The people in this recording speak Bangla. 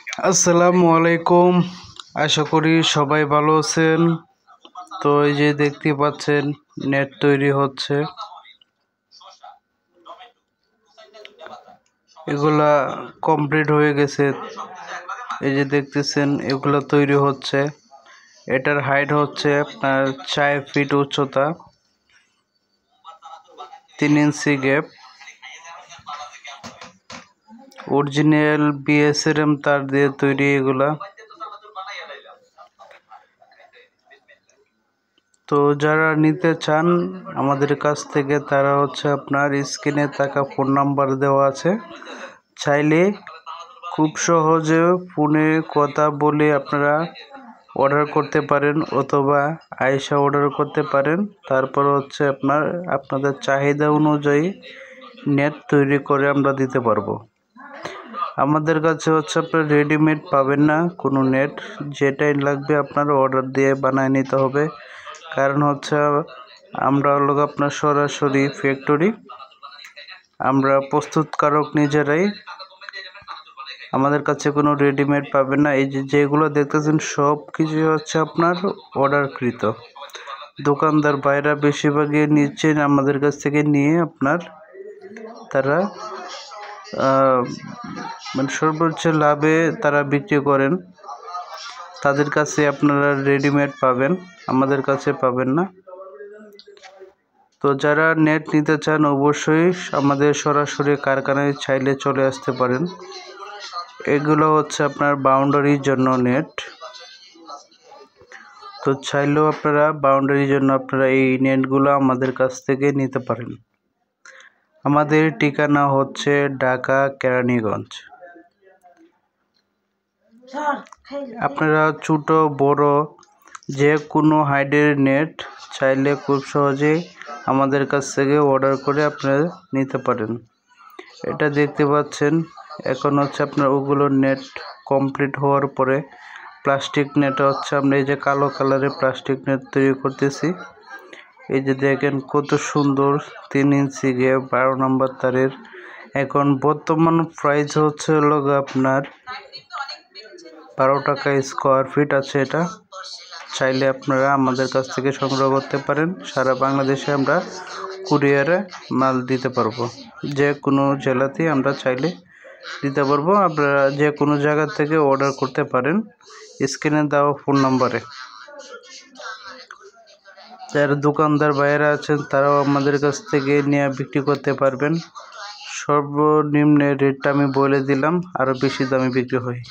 আসসালামু আলাইকুম। আশা করি সবাই ভালো আছেন। তো এই যে দেখতে পাচ্ছেন নেট তৈরি হচ্ছে, এগুলা কমপ্লিট হয়ে গেছে। এই যে দেখতেছেন এগুলা তৈরি হচ্ছে। এটার হাইট হচ্ছে আপনার 4 ফিট উচ্চতা, 3 ইঞ্চি গ্যাপ, অরিজিনাল বিএসআরএম তার দিয়ে তৈরি এগুলা। তো যারা নিতে চান আমাদের কাছ থেকে তারা আপনার স্ক্রিনে থাকা ফোন নাম্বার দেওয়া আছে, চাইলে খুব সহজে ফোনে কথা বলে আপনারা অর্ডার করতে পারেন অথবা আইসা অর্ডার করতে পারেন। তারপর আপনাদের চাহিদা অনুযায়ী নেট তৈরি করে আমরা দিতে পারবো। আমাদের কাছে আপনার রেডিমেড পাবেন না কোনো নেট, যেটাই লাগবে আপনার অর্ডার দিয়ে বানায় নিতে হবে। কারণ আমরা আপনার সরাসরি ফ্যাক্টরি, আমরা প্রস্তুতকারক নিজেরাই, আমাদের কাছে কোনো রেডিমেড পাবেন না। এই যেগুলো দেখতেছেন সব কিছু আপনার অর্ডারকৃত। দোকানদার বাইরা বেশিরভাগই নিচ্ছেন আমাদের কাছ থেকে, নিয়ে তারা সর্বোচ্চ লাভে তারা বিক্রি করেন। তাদের কাছে আপনারা রেডিমেড পাবেন, আমাদের কাছে পাবেন না। তো যারা নেট নিতে চান অবশ্যই আমাদের সরাসরি কারখানায় চাইলে চলে আসতে পারেন। এগুলো আপনার বাউন্ডারির জন্য নেট। তো চাইলেও আপনারা বাউন্ডারির জন্য এই নেটগুলো আমাদের কাছ থেকে নিতে পারেন। আমাদের ঠিকানা ঢাকা কেরানীগঞ্জ। আপনারা ছোট বড় যে কোনো হাইটের নেট চাইলে খুব সহজেই আমাদের কাছ থেকে অর্ডার করে আপনারা নিতে পারেন। এটা দেখতে পাচ্ছেন এখন আপনার ওগুলো নেট কমপ্লিট হওয়ার পরে প্লাস্টিক নেট আমরা এই যে কালো কালারের প্লাস্টিক নেট তৈরি করতেছি। এই যে দেখেন কত সুন্দর, 3 ইঞ্চি গ্যাপ, 12 নম্বর তারের। এখন বর্তমান প্রাইস আপনার 12 টাকা স্কোয়ার ফিট আছে। এটা চাইলে আপনারা আমাদের কাছ থেকে সংগ্রহ করতে পারেন। সারা বাংলাদেশে আমরা কুরিয়ারে মাল দিতে পারবো, যে কোনো জেলাতেই আমরা চাইলে দিতে পারবো। আপনারা যে কোনো জায়গা থেকে অর্ডার করতে পারেন স্ক্রিনে দেওয়া ফোন নাম্বারে। যারা দোকানদার বাইরে আছেন তারাও আমাদের কাছ থেকে নিয়ে বিক্রি করতে পারবেন। সর্বনিম্ন রেটটা আমি বলে দিলাম, আরও বেশি দামে বিক্রি হয়।